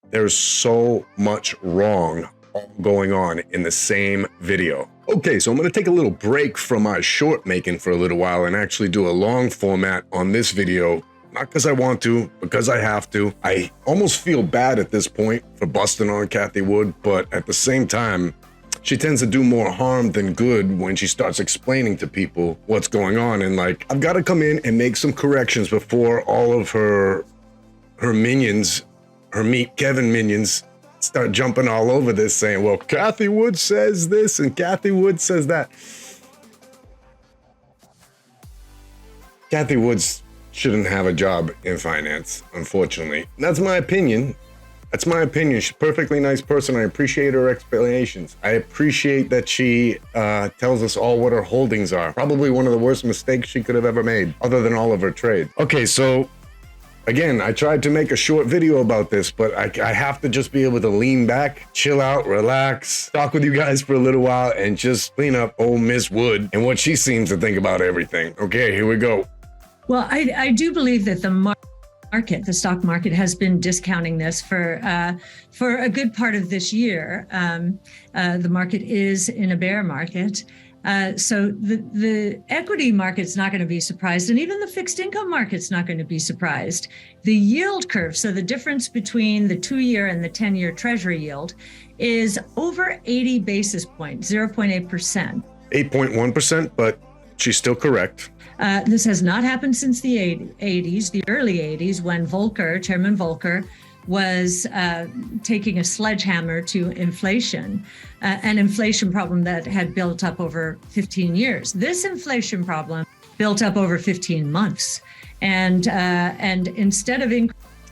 There's so much wrong all going on in the same video. Okay, so I'm gonna take a little break from my short making for a little while and actually do a long format on this video. Not because I want to, because I have to. I almost feel bad at this point for busting on Cathie Wood, but at the same time, she tends to do more harm than good when she starts explaining to people what's going on. And like, I've got to come in and make some corrections before all of her minions, her Meet Kevin minions, start jumping all over this saying, well, Cathie Wood says this and Cathie Wood says that. Cathie Wood shouldn't have a job in finance, unfortunately. That's my opinion. That's my opinion. She's a perfectly nice person. I appreciate her explanations. I appreciate that she tells us all what her holdings are. Probably one of the worst mistakes she could have ever made, other than all of her trades. Okay, so again, I tried to make a short video about this, but I have to just be able to lean back, chill out, relax, talk with you guys for a little while, and just clean up old Miss Wood and what she seems to think about everything. Okay, here we go. Well, I do believe that the stock market has been discounting this for a good part of this year. The market is in a bear market. So the equity market's not going to be surprised, and even the fixed income market's not going to be surprised. The yield curve, so the difference between the 2-year and the 10-year Treasury yield, is over 80 basis points, 0.8%. 8.1%, but she's still correct. This has not happened since the 80s, the early 80s, when Chairman Volcker, was taking a sledgehammer to inflation, an inflation problem that had built up over 15 years. This inflation problem built up over 15 months. And instead of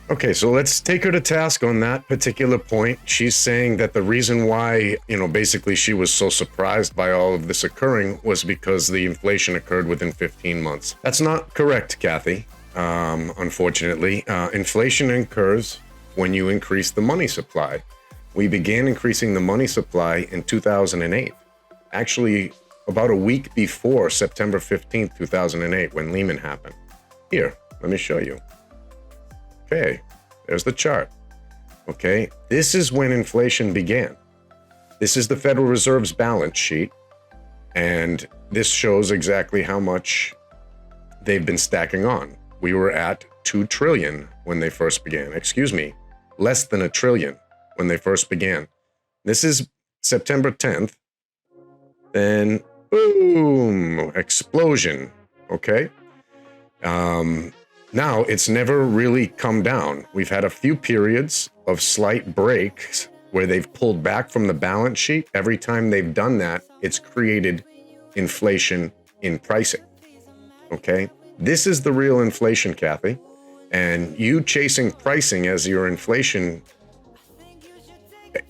Okay, so let's take her to task on that particular point. She's saying that the reason why, basically she was so surprised by all of this occurring was because the inflation occurred within 15 months. That's not correct, Cathie. Unfortunately, inflation occurs when you increase the money supply. We began increasing the money supply in 2008, actually about a week before September 15th, 2008, when Lehman happened. Here, let me show you. Okay, there's the chart. Okay, this is when inflation began. This is the Federal Reserve's balance sheet, and this shows exactly how much they've been stacking on. We were at 2 trillion when they first began. Excuse me, less than 1 trillion when they first began. This is September 10th. Then, boom, explosion, okay? Now, it's never really come down. We've had a few periods of slight breaks where they've pulled back from the balance sheet. Every time they've done that, it's created inflation in pricing, okay? This is the real inflation, Cathie, and you chasing pricing as your inflation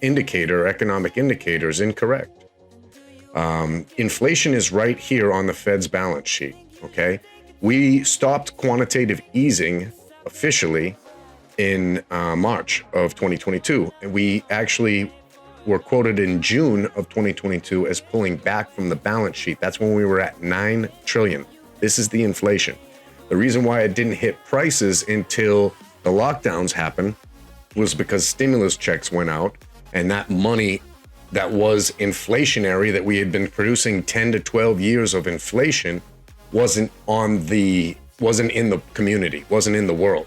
indicator, economic indicator, is incorrect. Inflation is right here on the Fed's balance sheet, okay? We stopped quantitative easing officially in March of 2022, and we actually were quoted in June of 2022 as pulling back from the balance sheet. That's when we were at 9 trillion. This is the inflation. The reason why it didn't hit prices until the lockdowns happened was because stimulus checks went out, and that money that was inflationary, that we had been producing 10 to 12 years of inflation, wasn't in the community, wasn't in the world,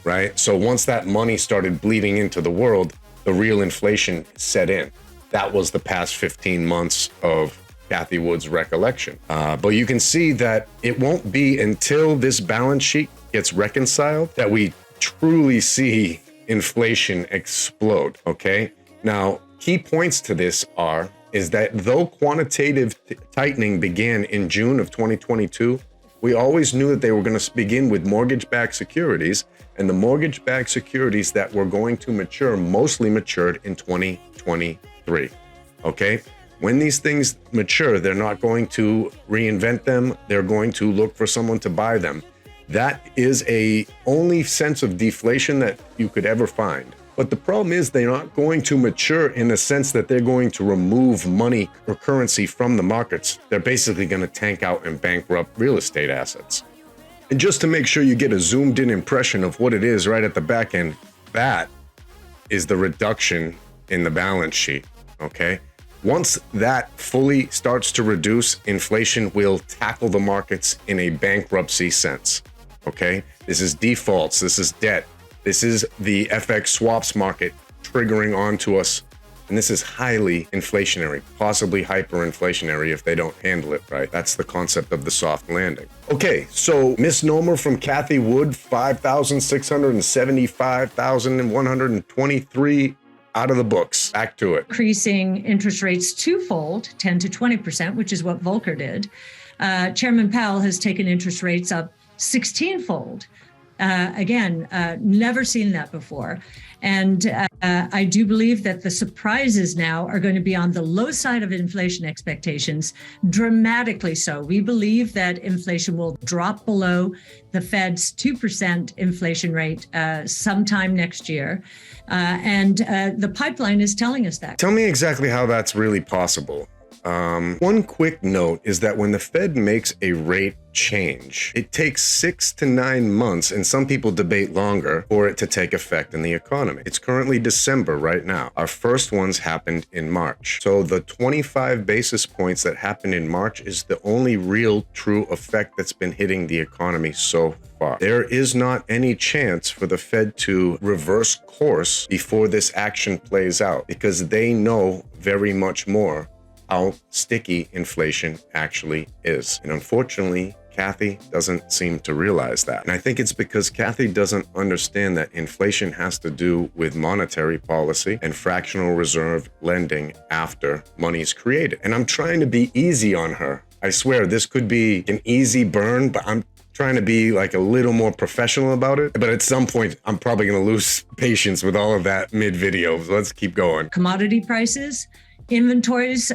right? So once that money started bleeding into the world, the real inflation set in. That was the past 15 months of Cathie Wood's recollection. But you can see that it won't be until this balance sheet gets reconciled that we truly see inflation explode, okay? Now, key points to this is that though quantitative tightening began in June of 2022, we always knew that they were going to begin with mortgage-backed securities, and the mortgage-backed securities that were going to mature mostly matured in 2023, okay? When these things mature, they're not going to reinvent them. They're going to look for someone to buy them. That is the only sense of deflation that you could ever find. But the problem is they're not going to mature in the sense that they're going to remove money or currency from the markets. They're basically going to tank out and bankrupt real estate assets. And just to make sure you get a zoomed in impression of what it is right at the back end, that is the reduction in the balance sheet, okay? Once that fully starts to reduce, inflation will tackle the markets in a bankruptcy sense, okay? This is defaults, this is debt, this is the FX swaps market triggering onto us, and this is highly inflationary, possibly hyperinflationary if they don't handle it right. That's the concept of the soft landing. Okay, so misnomer from Cathie Wood, 5,675,123 out of the books. Back to it. Increasing interest rates twofold, 10 to 20%, which is what Volcker did. Chairman Powell has taken interest rates up 16-fold. Again, never seen that before. And I do believe that the surprises now are going to be on the low side of inflation expectations, dramatically so. We believe that inflation will drop below the Fed's 2% inflation rate sometime next year. And the pipeline is telling us that. Tell me exactly how that's really possible. One quick note is that when the Fed makes a rate change, it takes 6 to 9 months, and some people debate longer, for it to take effect in the economy. It's currently December right now. Our first ones happened in March. So the 25 basis points that happened in March is the only real true effect that's been hitting the economy so far. There is not any chance for the Fed to reverse course before this action plays out, because they know very much more how sticky inflation actually is. And unfortunately, Cathie doesn't seem to realize that. And I think it's because Cathie doesn't understand that inflation has to do with monetary policy and fractional reserve lending after money's created. And I'm trying to be easy on her. I swear this could be an easy burn, but I'm trying to be like a little more professional about it. But at some point, I'm probably going to lose patience with all of that mid-video. So let's keep going. Commodity prices, inventories,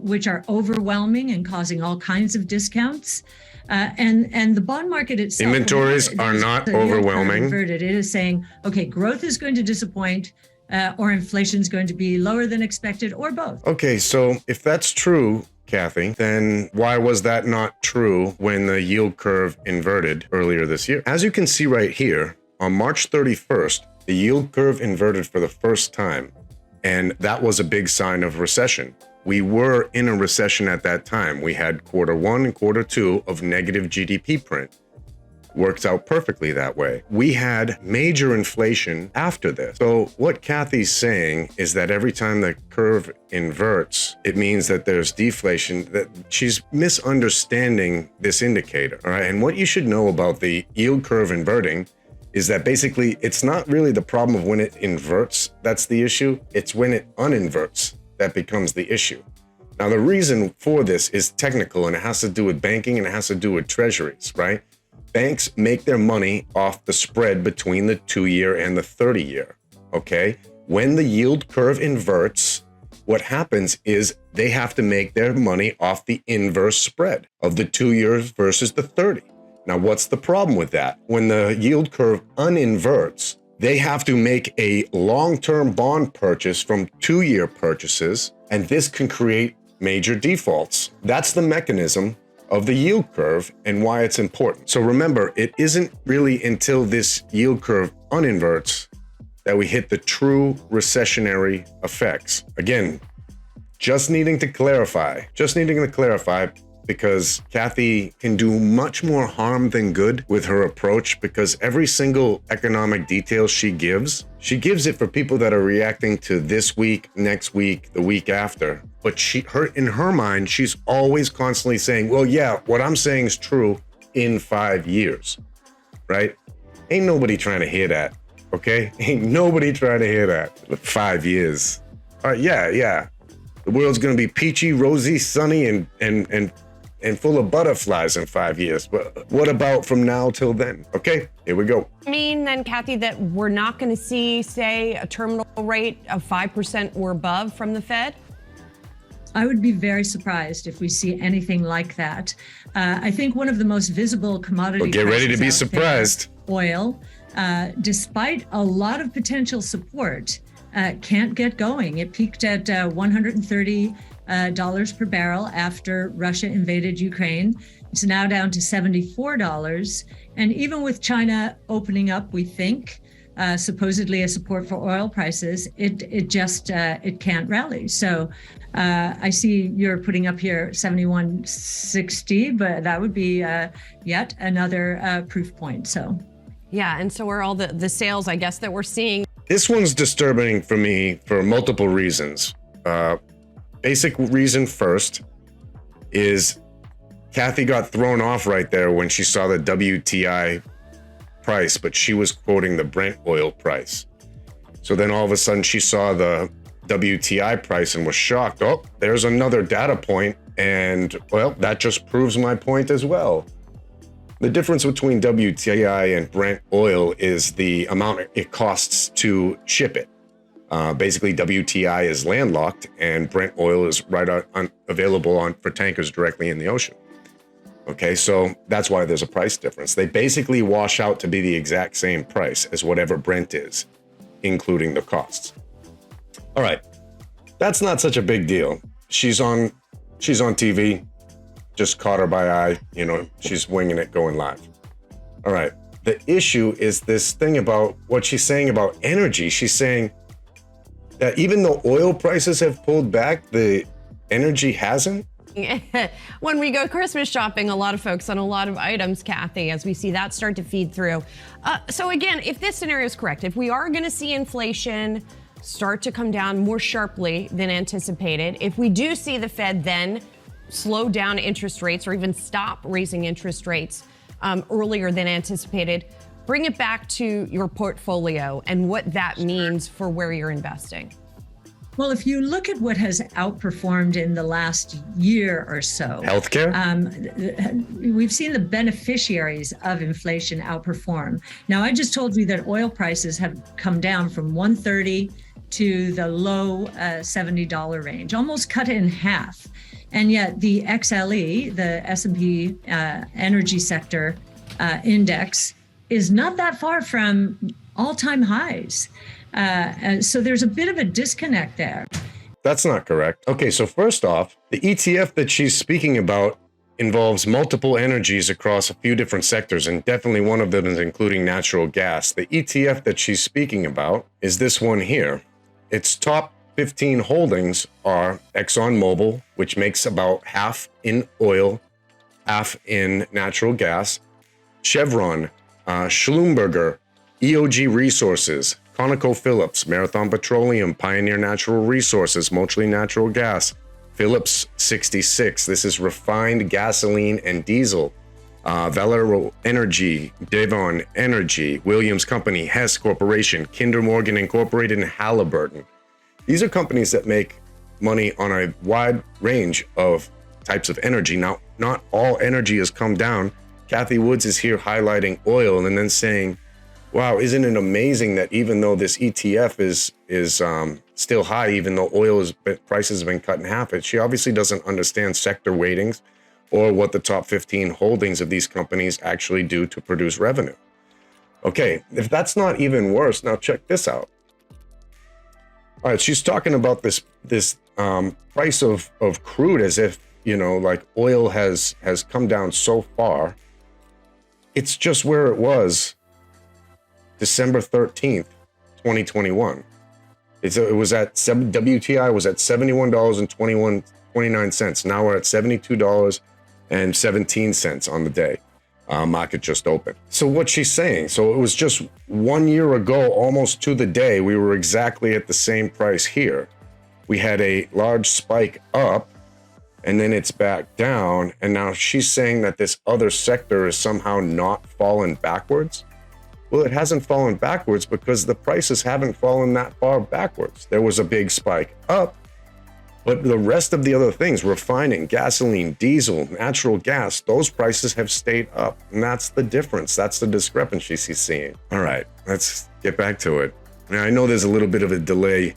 which are overwhelming and causing all kinds of discounts. And the bond market itself. Inventories are not overwhelming. Inverted. It is saying, okay, growth is going to disappoint, or inflation is going to be lower than expected, or both. Okay, so if that's true, Cathie, then why was that not true when the yield curve inverted earlier this year? As you can see right here, on March 31st, the yield curve inverted for the first time. And that was a big sign of recession. We were in a recession at that time. We had Q1 and Q2 of negative GDP print. Worked out perfectly that way. We had major inflation after this. So what Cathie's saying is that every time the curve inverts, it means that there's deflation, that she's misunderstanding this indicator, all right? And what you should know about the yield curve inverting is that basically it's not really the problem of when it inverts that's the issue, it's when it uninverts that becomes the issue. Now the reason for this is technical, and it has to do with banking and it has to do with treasuries, right? Banks make their money off the spread between the 2-year and the 30-year, okay? When the yield curve inverts, what happens is they have to make their money off the inverse spread of the 2 years versus the 30. Now, what's the problem with that? When the yield curve uninverts, they have to make a long-term bond purchase from 2-year purchases, and this can create major defaults. That's the mechanism of the yield curve and why it's important. So remember, it isn't really until this yield curve uninverts that we hit the true recessionary effects. Again, just needing to clarify because Cathie can do much more harm than good with her approach, because every single economic detail she gives it for people that are reacting to this week, next week, the week after. But in her mind, she's always constantly saying, well, yeah, what I'm saying is true in 5 years, right? Ain't nobody trying to hear that, okay? Ain't nobody trying to hear that. 5 years. Yeah. The world's gonna be peachy, rosy, sunny, and full of butterflies in 5 years. But what about from now till then? Okay, here we go. Mean then, Cathie, that we're not going to see, say, a terminal rate of 5% or above from the Fed? I would be very surprised if we see anything like that. I think one of the most visible commodity get ready to be surprised. Oil, despite a lot of potential support, can't get going. It peaked at $130 per barrel after Russia invaded Ukraine. It's now down to $74. And even with China opening up, we think, supposedly a support for oil prices, it just it can't rally. So I see you're putting up here 71.60, but that would be yet another proof point. So yeah, and so are all the sales, I guess, that we're seeing. This one's disturbing for me for multiple reasons. Basic reason first is Cathie got thrown off right there when she saw the WTI price, but she was quoting the Brent oil price. So then all of a sudden she saw the WTI price and was shocked. Oh, there's another data point, and well, that just proves my point as well. The difference between WTI and Brent oil is the amount it costs to ship it. Basically, WTI is landlocked, and Brent oil is available for tankers directly in the ocean. Okay, so that's why there's a price difference. They basically wash out to be the exact same price as whatever Brent is, including the costs. All right, that's not such a big deal. She's on TV, just caught her by eye, she's winging it, going live. All right, the issue is this thing about what she's saying about energy. She's saying that even though oil prices have pulled back, the energy hasn't. When we go Christmas shopping, a lot of folks on a lot of items, Cathie, as we see that start to feed through. So again, if this scenario is correct, if we are going to see inflation start to come down more sharply than anticipated, if we do see the Fed then slow down interest rates or even stop raising interest rates earlier than anticipated, bring it back to your portfolio and what that means for where you're investing. Well, if you look at what has outperformed in the last year or so, healthcare, we've seen the beneficiaries of inflation outperform. Now, I just told you that oil prices have come down from $130 to the low $70 range, almost cut in half. And yet the XLE, the S&P energy sector index, is not that far from all-time highs. So there's a bit of a disconnect there. That's not correct. Okay, so first off, the ETF that she's speaking about involves multiple energies across a few different sectors, and definitely one of them is including natural gas. The ETF that she's speaking about is this one here. Its top 15 holdings are ExxonMobil, which makes about half in oil, half in natural gas, Chevron, Schlumberger, EOG Resources, ConocoPhillips, Marathon Petroleum, Pioneer Natural Resources, mostly natural gas, Phillips 66. This is refined gasoline and diesel. Valero Energy, Devon Energy, Williams Company, Hess Corporation, Kinder Morgan Incorporated, and Halliburton. These are companies that make money on a wide range of types of energy. Now, not all energy has come down. Cathie Wood is here highlighting oil and then saying, wow, isn't it amazing that even though this ETF is still high, even though prices have been cut in half, she obviously doesn't understand sector weightings or what the top 15 holdings of these companies actually do to produce revenue. Okay, if that's not even worse, now check this out. All right, she's talking about this price of crude as if, like oil has come down so far. It's just where it was December 13th, 2021. It was at WTI was at $71.29. Now we're at $72.17 on the day. Market just opened. So what she's saying, so it was just 1 year ago, almost to the day, we were exactly at the same price here. We had a large spike up and then it's back down. And now she's saying that this other sector is somehow not fallen backwards. Well, it hasn't fallen backwards because the prices haven't fallen that far backwards. There was a big spike up, but the rest of the other things, refining, gasoline, diesel, natural gas, those prices have stayed up. And that's the difference. That's the discrepancy she's seeing. All right, let's get back to it. Now, I know there's a little bit of a delay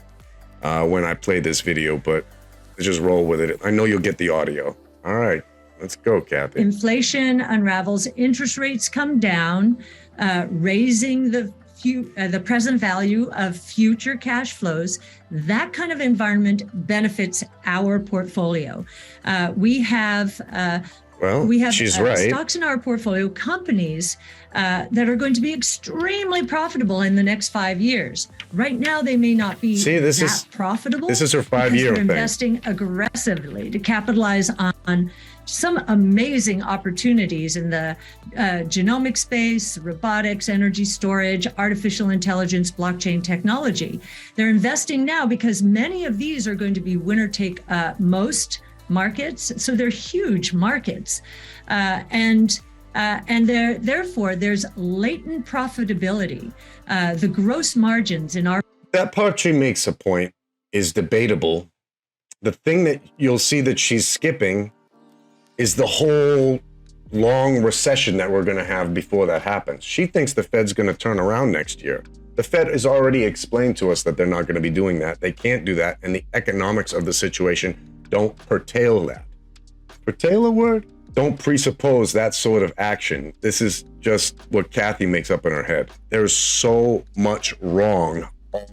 when I play this video, but let's just roll with it. I know you'll get the audio. All right, let's go, Cathie. Inflation unravels, interest rates come down, raising the present value of future cash flows. That kind of environment benefits our portfolio. We have Well, we have she's right. stocks in our portfolio, companies that are going to be extremely profitable in the next 5 years. Right now, they may not be profitable. This is her 5-year thing. They're investing aggressively to capitalize on some amazing opportunities in the genomic space, robotics, energy storage, artificial intelligence, blockchain technology. They're investing now because many of these are going to be winner take most markets. So they're huge markets. And therefore, there's latent profitability. The gross margins in our... That part she makes a point is debatable. The thing that you'll see that she's skipping is the whole long recession that we're going to have before that happens. She thinks the Fed's going to turn around next year. The Fed has already explained to us that they're not going to be doing that. They can't do that, and the economics of the situation don't curtail that. Curtail a word? Don't presuppose that sort of action. This is just what Cathie makes up in her head. There's so much wrong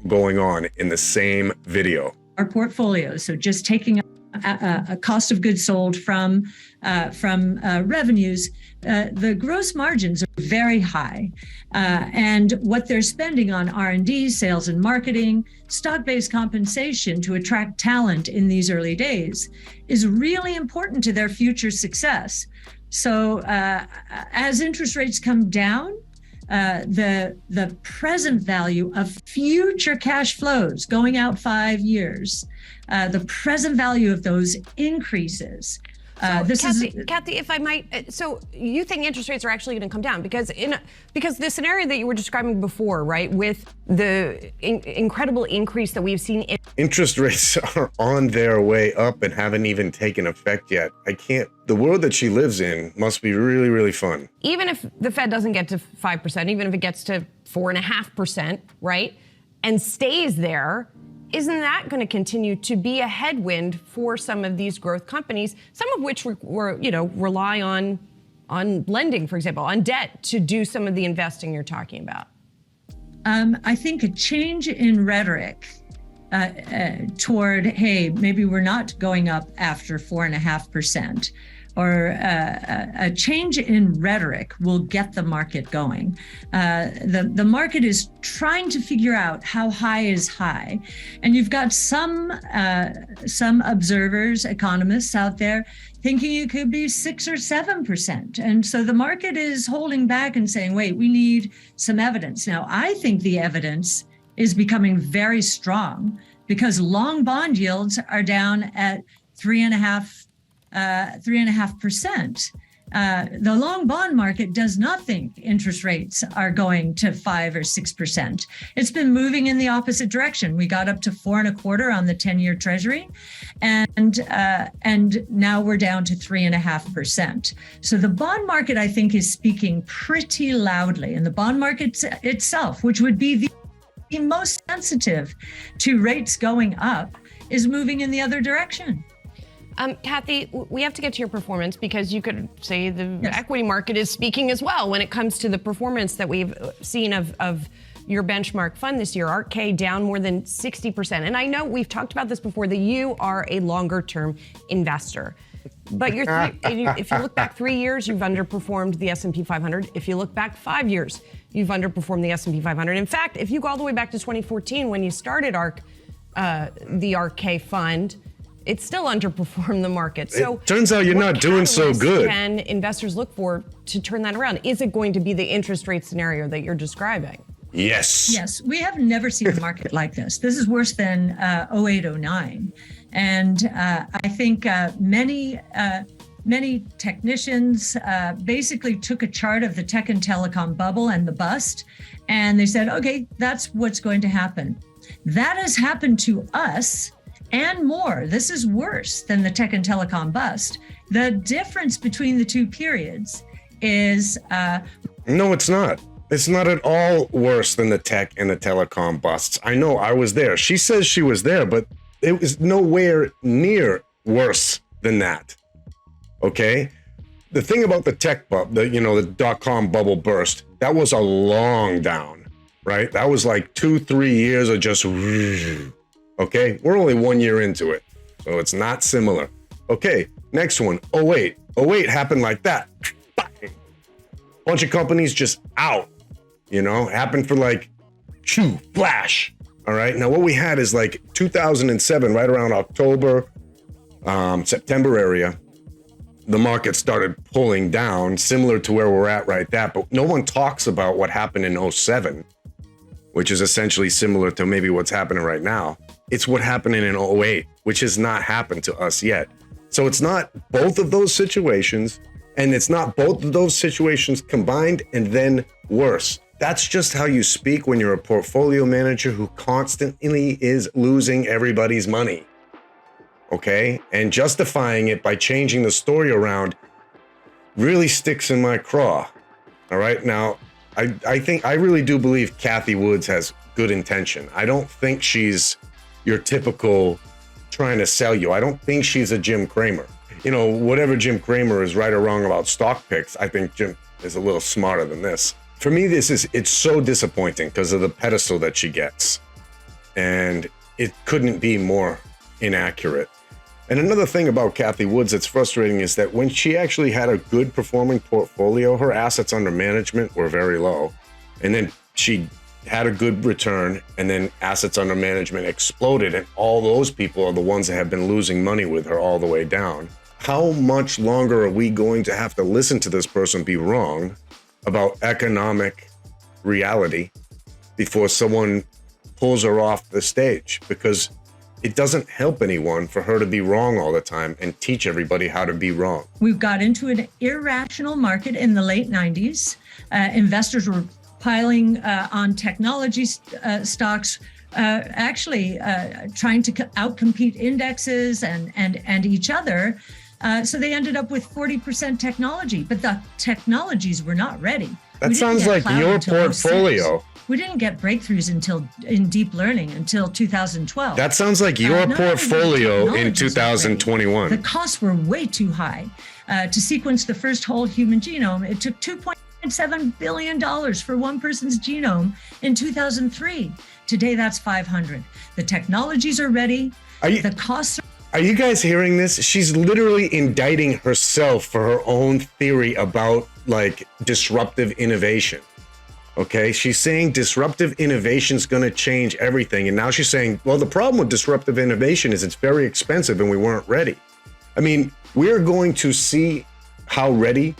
going on in the same video. Our portfolio, so just taking a cost of goods sold from revenues, the gross margins are very high, and what they're spending on R&D, sales and marketing, stock-based compensation to attract talent in these early days is really important to their future success. So as interest rates come down, the present value of future cash flows going out 5 years, the present value of those increases. Cathie, if I might, so you think interest rates are actually going to come down because the scenario that you were describing before, right, with the incredible increase that we've seen interest rates are on their way up and haven't even taken effect yet. The world that she lives in must be really, really fun. Even if the Fed doesn't get to 5%, even if it gets to 4.5%, right, and stays there, isn't that going to continue to be a headwind for some of these growth companies, some of which rely on lending, for example, on debt to do some of the investing you're talking about? I think a change in rhetoric toward, hey, maybe we're not going up after 4.5%, or a change in rhetoric will get the market going. The market is trying to figure out how high is high. And you've got some observers, economists out there thinking it could be 6 or 7%. And so the market is holding back and saying, wait, we need some evidence. Now, I think the evidence is becoming very strong because long bond yields are down at 3.5%. The long bond market does not think interest rates are going to 5 or 6%. It's been moving in the opposite direction. We got up to 4.25 on the 10-year Treasury, and now we're down to 3.5%. So the bond market, I think, is speaking pretty loudly, and the bond market itself, which would be the most sensitive to rates going up, is moving in the other direction. Cathie, we have to get to your performance because you could say the equity market is speaking as well when it comes to the performance that we've seen of your benchmark fund this year. arkk down more than 60%. And I know we've talked about this before, that you are a longer term investor. But if you look back 3 years, you've underperformed the S&P 500. If you look back 5 years, you've underperformed the S&P 500. In fact, if you go all the way back to 2014 when you started the arkk fund, it still underperformed the market. So it turns out you're not doing so good. Can investors look for to turn that around? Is it going to be the interest rate scenario that you're describing? Yes. Yes, we have never seen a market like this. This is worse than 08-09. And I think many technicians basically took a chart of the tech and telecom bubble and the bust, and they said, okay, that's what's going to happen. That has happened to us and more. This is worse than the tech and telecom bust. The difference between the two periods is... No, it's not. It's not at all worse than the tech and the telecom busts. I know, I was there. She says she was there, but it was nowhere near worse than that. Okay? The thing about the tech bubble, the dot-com bubble burst, that was a long down, right? That was like 2-3 years of just... Okay, we're only 1 year into it, so it's not similar. Okay, Next one, 08. 08 happened like that. Bunch of companies just out, happened for like, flash. All right. Now what we had is like 2007, right around October, September area, the market started pulling down, similar to where we're at right now. But no one talks about what happened in 07, which is essentially similar to maybe what's happening right now. It's what happened in 08, which has not happened to us yet. So it's not both of those situations, and it's not both of those situations combined and then worse. That's just how you speak when you're a portfolio manager who constantly is losing everybody's money. Okay? And justifying it by changing the story around really sticks in my craw. All right? Now, I really do believe Cathie Wood has good intention. I don't think she's your typical trying to sell you. I don't think she's a Jim Cramer. Whatever Jim Cramer is right or wrong about stock picks, I think Jim is a little smarter than this. For me, it's so disappointing because of the pedestal that she gets. And it couldn't be more inaccurate. And another thing about Cathie Wood that's frustrating is that when she actually had a good performing portfolio, her assets under management were very low. And then she had a good return, and then assets under management exploded, and all those people are the ones that have been losing money with her all the way down. How much longer are we going to have to listen to this person be wrong about economic reality before someone pulls her off the stage? Because it doesn't help anyone for her to be wrong all the time and teach everybody how to be wrong. We've got into an irrational market in the late 90s. Investors were piling on technology stocks, actually trying to outcompete indexes and each other. So they ended up with 40% technology, but the technologies were not ready. That sounds like your portfolio. We didn't get breakthroughs in deep learning until 2012. That sounds like your portfolio in 2021. The costs were way too high. To sequence the first whole human genome, it took $2.7 billion for one person's genome in 2003. Today, that's 500. The technologies are ready. The costs Are you guys hearing this? She's literally indicting herself for her own theory about disruptive innovation. Okay, she's saying disruptive innovation is going to change everything. And now she's saying, well, the problem with disruptive innovation is it's very expensive and we weren't ready. I mean, we're going to see how ready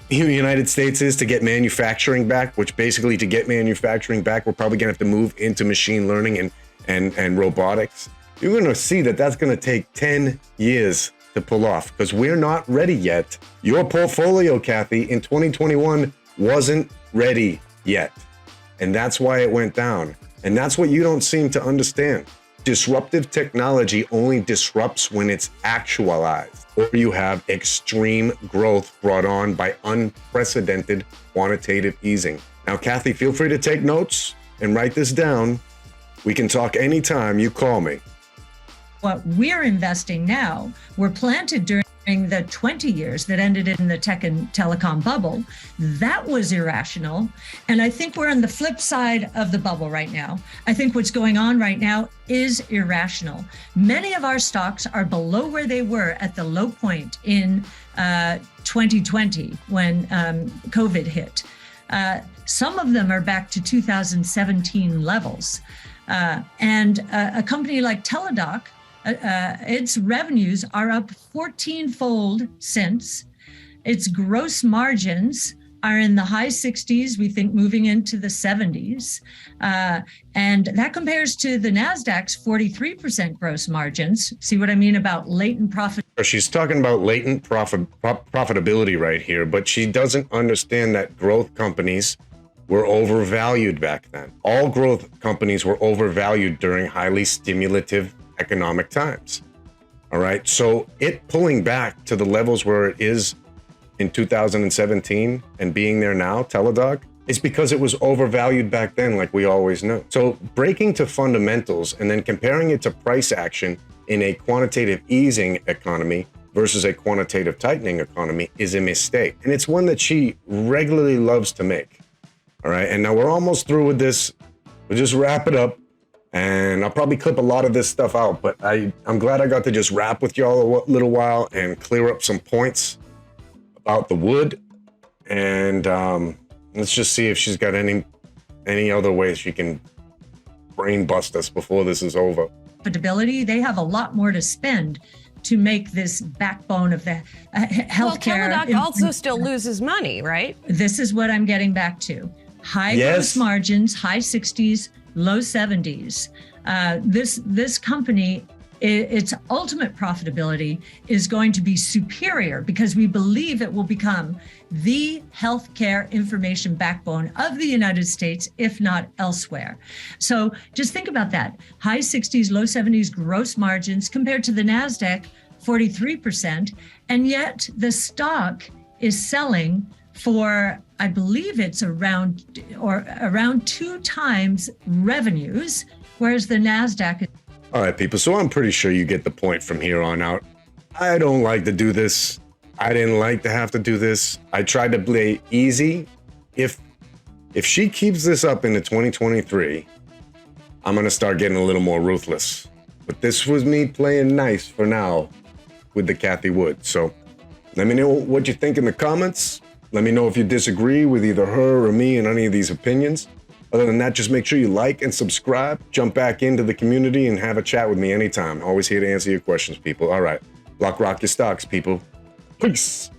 the United States is to get manufacturing back, which basically to get manufacturing back, we're probably going to have to move into machine learning and robotics. You're going to see that that's going to take 10 years to pull off because we're not ready yet. Your portfolio, Cathie, in 2021 wasn't ready yet. And that's why it went down. And that's what you don't seem to understand. Disruptive technology only disrupts when it's actualized, or you have extreme growth brought on by unprecedented quantitative easing. Now, Cathie, feel free to take notes and write this down. We can talk anytime you call me. What we're investing now were planted during the 20 years that ended in the tech and telecom bubble. That was irrational. And I think we're on the flip side of the bubble right now. I think what's going on right now is irrational. Many of our stocks are below where they were at the low point in 2020 when COVID hit. Some of them are back to 2017 levels. And a company like Teladoc, its revenues are up 14-fold since. Its gross margins are in the high 60s, we think moving into the 70s. And that compares to the NASDAQ's 43% gross margins. See what I mean about latent profit? She's talking about latent profitability right here, but she doesn't understand that growth companies were overvalued back then. All growth companies were overvalued during highly stimulative economic times. All right. So it pulling back to the levels where it is in 2017 and being there now, Teladoc, is because it was overvalued back then, like we always know. So breaking to fundamentals and then comparing it to price action in a quantitative easing economy versus a quantitative tightening economy is a mistake. And it's one that she regularly loves to make. All right. And now we're almost through with this. We'll just wrap it up. And I'll probably clip a lot of this stuff out, but I'm glad I got to just rap with y'all a little while and clear up some points about the wood. And let's just see if she's got any other ways she can brain bust us before this is over. Profitability, they have a lot more to spend to make this backbone of the healthcare. Well, Teladoc also still loses money, right? This is what I'm getting back to. High gross margins, high 60s, low 70s. This company, its ultimate profitability is going to be superior because we believe it will become the healthcare information backbone of the United States, if not elsewhere. So just think about that. High 60s, low 70s gross margins compared to the NASDAQ, 43%. And yet the stock is selling for, I believe it's around 2 times revenues, whereas the NASDAQ is. All right, people, so I'm pretty sure you get the point from here on out. I don't like to do this. I didn't like to have to do this. I tried to play easy. If she keeps this up into 2023, I'm gonna start getting a little more ruthless. But this was me playing nice for now with the Cathie Wood. So let me know what you think in the comments. Let me know if you disagree with either her or me in any of these opinions. Other than that, just make sure you like and subscribe, jump back into the community and have a chat with me anytime. Always here to answer your questions, people. All right, rock your stocks, people. Peace.